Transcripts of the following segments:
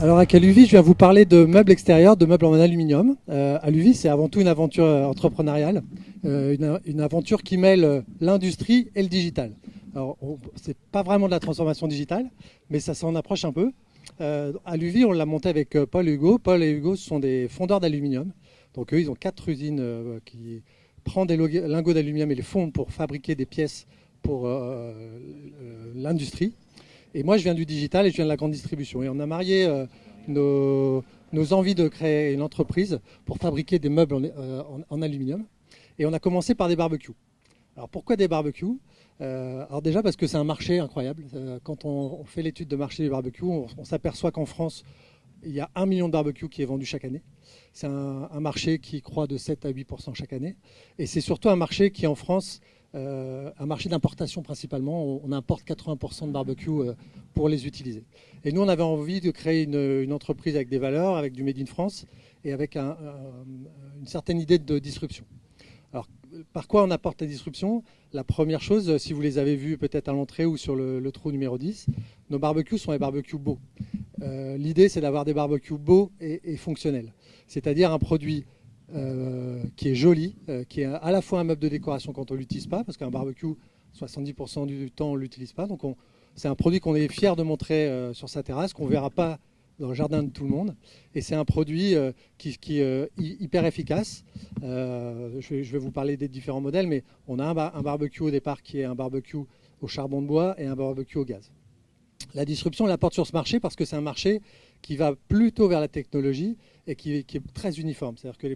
Alors à Caluvi, je viens vous parler de meubles extérieurs, de meubles en aluminium. Aluvi, c'est avant tout une aventure entrepreneuriale, une aventure qui mêle l'industrie et le digital. Alors, c'est pas vraiment de la transformation digitale, mais ça s'en approche un peu. Aluvi, on l'a monté avec Paul et Hugo. Paul et Hugo sont des fondeurs d'aluminium. Donc eux, ils ont 4 usines qui prennent des lingots d'aluminium et les fondent pour fabriquer des pièces pour l'industrie. Et moi, je viens du digital et je viens de la grande distribution. Et on a marié nos envies de créer une entreprise pour fabriquer des meubles en aluminium. Et on a commencé par des barbecues. Alors pourquoi des barbecues? Alors déjà parce que c'est un marché incroyable. Quand on fait l'étude de marché des barbecues, on s'aperçoit qu'en France, il y a 1 million de barbecues qui est vendu chaque année. C'est un marché qui croît de 7 à 8% chaque année. Et c'est surtout un marché qui, en France, un marché d'importation principalement. On importe 80% de barbecues pour les utiliser. Et nous, on avait envie de créer une entreprise avec des valeurs, avec du Made in France et avec une certaine idée de disruption. Alors, par quoi on apporte la disruption? La première chose, si vous les avez vus peut-être à l'entrée ou sur le trou numéro 10, nos barbecues sont des barbecues beaux. L'idée, c'est d'avoir des barbecues beaux et fonctionnels. C'est-à-dire un produit qui est joli, qui est à la fois un meuble de décoration quand on ne l'utilise pas, parce qu'un barbecue, 70% du temps, on ne l'utilise pas. Donc c'est un produit qu'on est fier de montrer sur sa terrasse, qu'on ne verra pas dans le jardin de tout le monde. Et c'est un produit qui est hyper efficace. Je vais vous parler des différents modèles, mais on a un barbecue au départ qui est un barbecue au charbon de bois et un barbecue au gaz. La disruption, on la porte sur ce marché parce que c'est un marché qui va plutôt vers la technologie et qui est très uniforme. C'est-à-dire que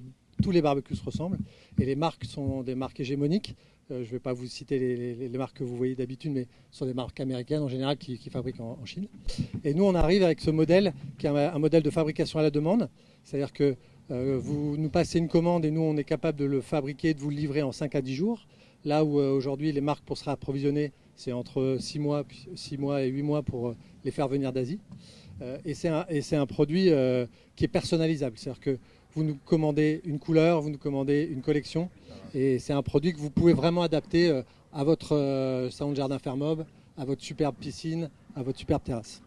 tous les barbecues se ressemblent et les marques sont des marques hégémoniques. Je ne vais pas vous citer les marques que vous voyez d'habitude, mais ce sont des marques américaines en général qui fabriquent en Chine. Et nous, on arrive avec ce modèle qui est un modèle de fabrication à la demande. C'est-à-dire que vous nous passez une commande et nous, on est capable de le fabriquer et de vous le livrer en 5 à 10 jours. Là où aujourd'hui, les marques pour se réapprovisionner, c'est entre 6 mois et 8 mois pour les faire venir d'Asie. Et c'est un produit qui est personnalisable. C'est-à-dire que vous nous commandez une couleur, vous nous commandez une collection. Et c'est un produit que vous pouvez vraiment adapter à votre salon de jardin Fermob, à votre superbe piscine, à votre superbe terrasse.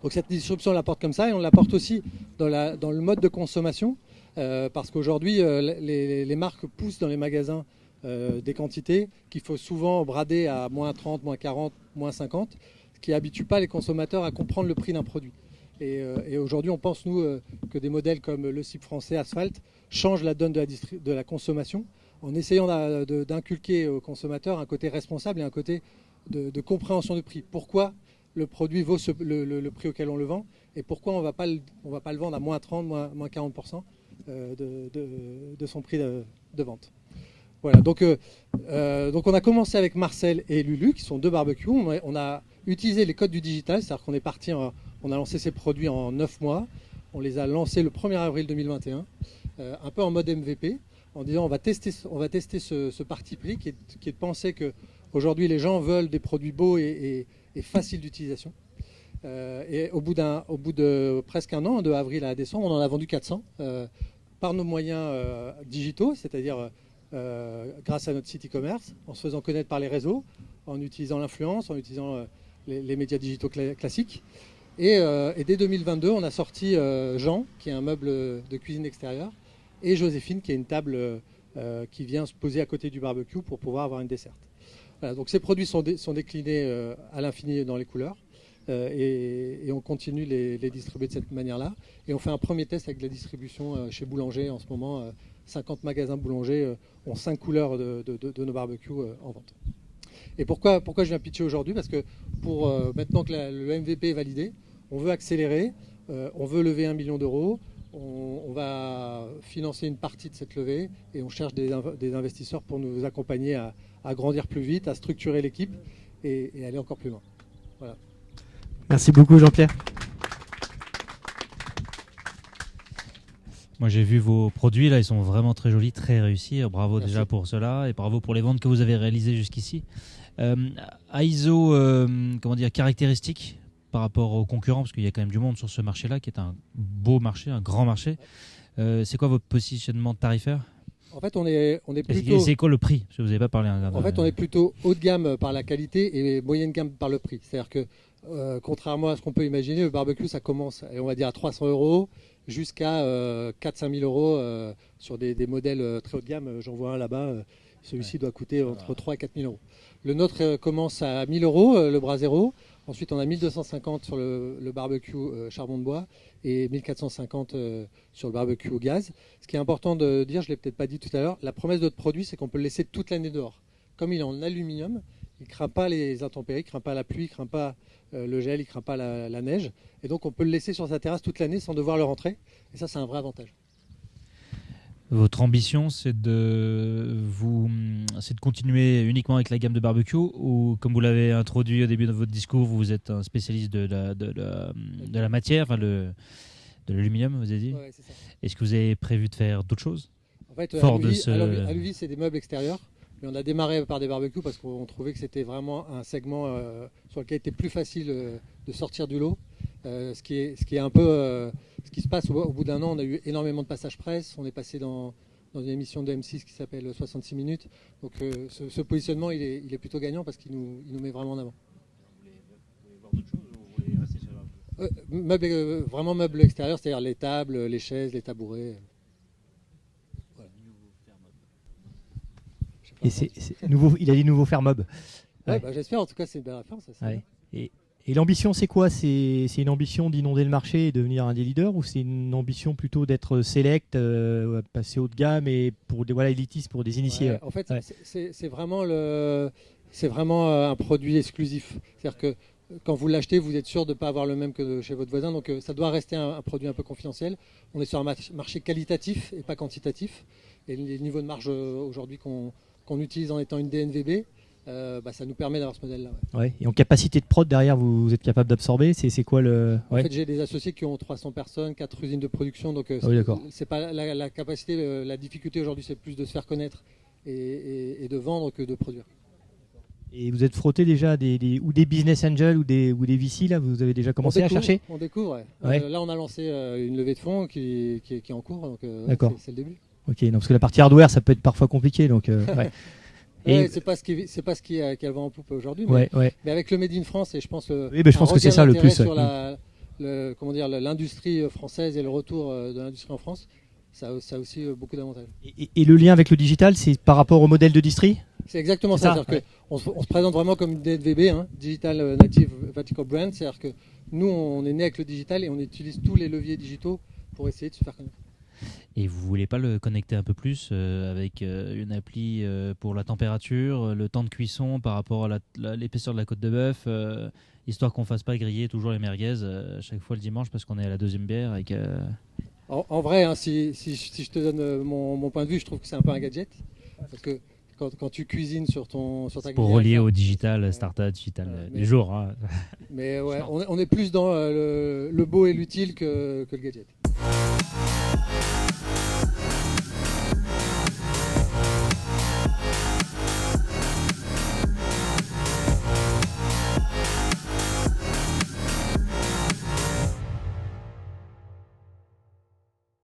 Donc cette disruption, on l'apporte comme ça et on l'apporte aussi dans le mode de consommation. Parce qu'aujourd'hui, les marques poussent dans les magasins des quantités qu'il faut souvent brader à moins 30, moins 40, moins 50, ce qui n'habitue pas les consommateurs à comprendre le prix d'un produit. Et aujourd'hui, on pense, nous, que des modèles comme le CIP français Asphalt changent la donne de la consommation en essayant d'inculquer aux consommateurs un côté responsable et un côté de compréhension du prix. Pourquoi le produit vaut le prix auquel on le vend et pourquoi on ne va pas le vendre à moins 30, moins 40% de son prix de vente. Voilà, donc on a commencé avec Marcel et Lulu, qui sont 2 barbecues. On a utilisé les codes du digital, c'est-à-dire qu'on est parti, on a lancé ces produits en 9 mois. On les a lancés le 1er avril 2021, un peu en mode MVP, en disant on va tester ce parti pris qui est de penser qu'aujourd'hui les gens veulent des produits beaux et faciles d'utilisation. Et au bout de presque un an, de avril à décembre, on en a vendu 400 par nos moyens digitaux, c'est-à-dire grâce à notre site e-commerce, en se faisant connaître par les réseaux, en utilisant l'influence, en utilisant les médias digitaux classiques. Et dès 2022, on a sorti Jean, qui est un meuble de cuisine extérieure, et Joséphine, qui est une table qui vient se poser à côté du barbecue pour pouvoir avoir une desserte. Voilà, donc ces produits sont déclinés à l'infini dans les couleurs. Et on continue les distribuer de cette manière-là. Et on fait un premier test avec la distribution chez Boulanger en ce moment. 50 magasins boulangers ont 5 couleurs de nos barbecues en vente. Et pourquoi je viens pitcher aujourd'hui? Parce que maintenant que le MVP est validé, on veut accélérer, on veut lever 1 million d'euros, on va financer une partie de cette levée et on cherche des investisseurs pour nous accompagner à grandir plus vite, à structurer l'équipe et aller encore plus loin. Voilà. Merci beaucoup Jean-Pierre. Moi j'ai vu vos produits, là ils sont vraiment très jolis, très réussis. Bravo Merci. déjà pour cela et bravo pour les ventes que vous avez réalisées jusqu'ici. ISO, caractéristiques par rapport aux concurrents, parce qu'il y a quand même du monde sur ce marché-là qui est un beau marché, un grand marché. C'est quoi votre positionnement tarifaire? En fait, on est plutôt. Et c'est quoi le prix? Parce que vous n'avez pas parlé. En fait, on est plutôt haut de gamme par la qualité et moyenne gamme par le prix. C'est-à-dire que Contrairement à ce qu'on peut imaginer, le barbecue, ça commence, on va dire, à 300 euros jusqu'à 4-5 000 euros sur des modèles très haut de gamme. J'en vois un là-bas. Celui-ci doit coûter entre 3 et 4 000 euros. Le nôtre commence à 1 000 euros, le Brasero. Ensuite, on a 1 250 sur le barbecue charbon de bois et 1 450 sur le barbecue au gaz. Ce qui est important de dire, je ne l'ai peut-être pas dit tout à l'heure, la promesse de notre produit, c'est qu'on peut le laisser toute l'année dehors. Comme il est en aluminium, il ne craint pas les intempéries, il ne craint pas la pluie, il ne craint pas le gel, il ne craint pas la neige. Et donc, on peut le laisser sur sa terrasse toute l'année sans devoir le rentrer. Et ça, c'est un vrai avantage. Votre ambition, c'est de continuer uniquement avec la gamme de barbecue ou, comme vous l'avez introduit au début de votre discours, vous êtes un spécialiste de la matière, enfin de l'aluminium, vous avez dit. Ouais, c'est ça. Est-ce que vous avez prévu de faire d'autres choses? En fait, Fort de Aluvy, c'est des meubles extérieurs. Mais on a démarré par des barbecues parce qu'on trouvait que c'était vraiment un segment sur lequel il était plus facile de sortir du lot. Ce qui est un peu ce qui se passe au bout d'un an. On a eu énormément de passages presse. On est passé dans une émission de M6 qui s'appelle 66 minutes. Donc ce positionnement, il est plutôt gagnant parce qu'il nous met vraiment en avant. Vous voulez voir d'autres choses ou vous voulez rester sur la Meubles, vraiment meubles extérieurs, c'est-à-dire les tables, les chaises, les tabourets. Et nouveau, il a dit nouveau Fermob. Ouais, Ouais. bah, j'espère, en tout cas, c'est une belle affaire. Ça, Ouais. Et l'ambition, c'est quoi? C'est une ambition d'inonder le marché et devenir un des leaders, ou c'est une ambition plutôt d'être select, passer haut de gamme et pour des élitistes, pour des initiés? Ouais, en fait, Ouais. c'est vraiment un produit exclusif. C'est-à-dire que quand vous l'achetez, vous êtes sûr de ne pas avoir le même que chez votre voisin. Donc ça doit rester un produit un peu confidentiel. On est sur un marché qualitatif et pas quantitatif. Et les niveaux de marge aujourd'hui qu'on utilise en étant une DNVB, ça nous permet d'avoir ce modèle-là. Ouais. Ouais. Et en capacité de prod, derrière, vous êtes capable d'absorber? C'est quoi le... En Ouais. fait, j'ai des associés qui ont 300 personnes, 4 usines de production. Donc Ah oui, d'accord. c'est pas la capacité, la difficulté aujourd'hui, c'est plus de se faire connaître et de vendre que de produire. Et vous êtes frotté déjà ou des business angels ou des VC, là? Vous avez déjà commencé à chercher? On découvre, ouais. Ouais. Là, on a lancé une levée de fonds qui est en cours, donc D'accord. c'est le début. Ok, non, parce que la partie hardware, ça peut être parfois compliqué. Donc, ouais. Ouais, c'est pas ce qui a le vent en poupe aujourd'hui, mais avec le Made in France, et je pense je pense que c'est ça le plus. sur l'industrie française et le retour de l'industrie en France, ça a aussi beaucoup d'avantages. Et le lien avec le digital, c'est par rapport au modèle de distri? C'est exactement C'est ça. ça, C'est-à-dire qu'on se présente vraiment comme une DNVB, Digital Native Vertical Brand. C'est-à-dire que nous, on est né avec le digital et on utilise tous les leviers digitaux pour essayer de se faire connaître. Et vous voulez pas le connecter un peu plus avec une appli pour la température, le temps de cuisson par rapport à l'épaisseur de la côte de bœuf, histoire qu'on fasse pas griller toujours les merguez à chaque fois le dimanche parce qu'on est à la deuxième bière et que... En vrai, si je te donne mon point de vue, je trouve que c'est un peu un gadget. Parce que quand tu cuisines sur ta grille pour relier au digital, startup digital du jour. Hein. Mais ouais, on est plus dans le beau et l'utile que le gadget.